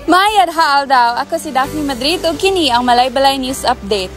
Mayad haal daw, ako si Daphne Madrid ug kini ang Malaybalay News Update.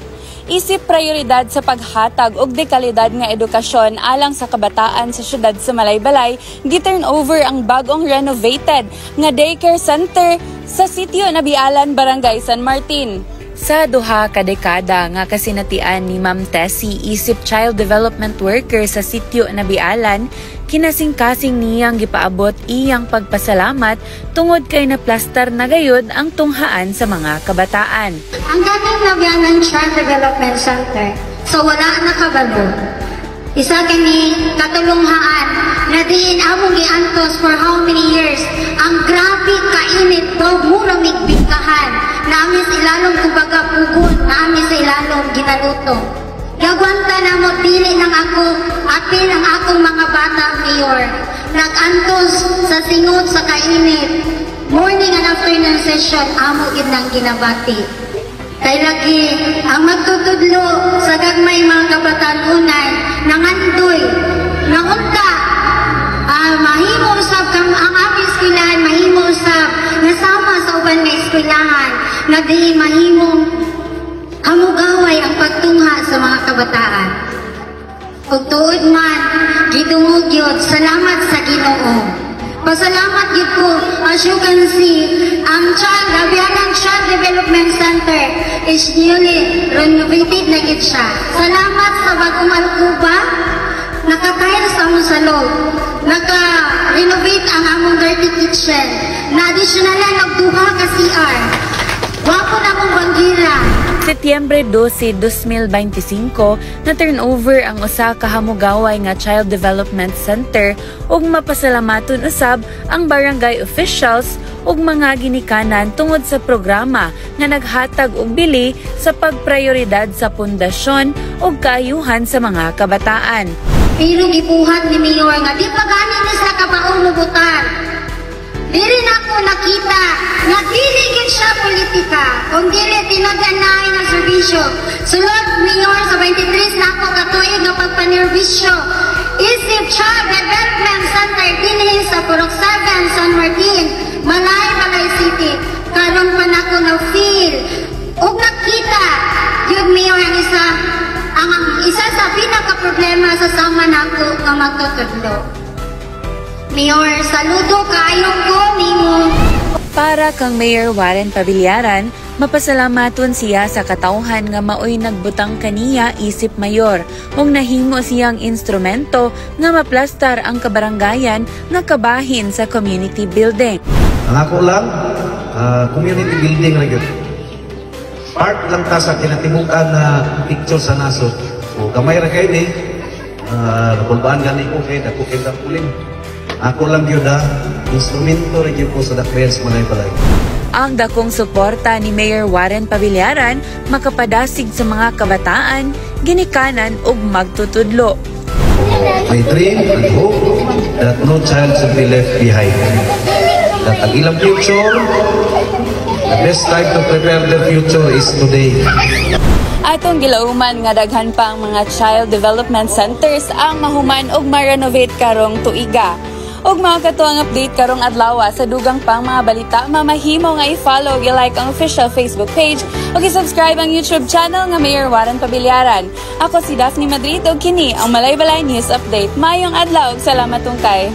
Isip prioridad sa paghatag og dekalidad nga edukasyon alang sa kabataan sa syudad sa Malaybalay, gi-turn over ang bagong renovated nga daycare center sa sitio Nabialan, Barangay San Martin. Sa duha ka dekada nga kasinatian ni Ma'am Tessie, isip child development worker sa sitio Nabialan, kinasing-kasing niyang gipaabot iyang pagpasalamat tungod kay naplastar na gayud ang tunghaan sa mga kabataan. Ang dating Nabialan Child Development Center, so wala na kabalo. Isa kini katulunghaan na diin among giantos for how many years. Ang grabe kainit daw murang migbingkahan. Naami sa ilalong kubaga pugon, naami sa ilalong ginaluto. Gagwanta na mo, dili ng ako, apil ang akong mga bata, Mayor. Nag-antos sa singot sa kainit. Morning and afternoon session, amo gid nang ginabati. Kay lagi, ang magtutudlo sa gagmay mga kabatanunan, nangandoy, nangunta, mahimo usab kang ang aming eskwelahan, mahimo usab, nasama sa uban nga eskwelahan, na di mahimong hamugaway ang pagtungha sa mga kabataan. Ug tuod man, gidungog yun, salamat sa Ginoo. Pasalamat gid ko, as you can see, ang Nabialan Child Development Center is newly renovated na gid siya. Salamat sa bagong alkuba, nakatile sa among salog, naka-renovate ang among dirty kitchen, na additionalan nagduha ka CR. Wapo na mong banggira. Setyembre 12, 2025, na turnover ang usa ka hamugaway nga Child Development Center ug mapasalamaton usab ang barangay officials ug mga ginikanan tungod sa programa nga naghatag og bili sa pagprioridad sa pundasyon ug kaayuhan sa mga kabataan. Pero gibuhat ni Mayor nga di pa gani ni sa kabaong mubutan. Dili na ako nakita nga dili gid siya politika, kung dili tinaganaay ng serbisyo. Sulod Mayor sa 23 na ako katuig nga pagpanerbisyo. Isip Child Development Center dinhi sa Purok 7, San Martin, Balay City. Karon pa na ako na-feel ug nakita yun Mayor ang isa sa pinaka-problema sa sama nako nga magtutudlo. Mayor, saludo kaayong ko nimo. Para kang Mayor Warren Pabillaran, mapasalamaton siya sa katauhan nga maoy nagbutang kaniya isip mayor ug nahimo siyang instrumento nga maplastar ang kabarangayan nga kabahin sa community building. Ang ako lang, community building na yun. Part lang ta sa kinatibukan na picture sa nasod. So, gamay ra kayo ni, napulbaan gani ko kayo, nakukin ka puling. Ako lang yun instrumento rin yun po sa dakbayan sa Malaybalay. Ang dakong suporta ni Mayor Warren Pabillaran makapadasig sa mga kabataan, ginikanan ug magtutudlo. My dream and hope that no child should be left behind. That ang ilang future, the best time to prepare their future is today. Atong gilauman nga daghan pa ang mga child development centers ang mahuman og ma-renovate karong tuiga. Og mga katuang update karong adlaw sa dugang pang mga balita, mamahimo nga i-follow, i-like ang official Facebook page ug i-subscribe ang YouTube channel nga Mayor Warren Pabillaran. Ako si Daphne Madrid ug kini ang Malaybalay News Update. Mayong adlaw ug salamat tungkay.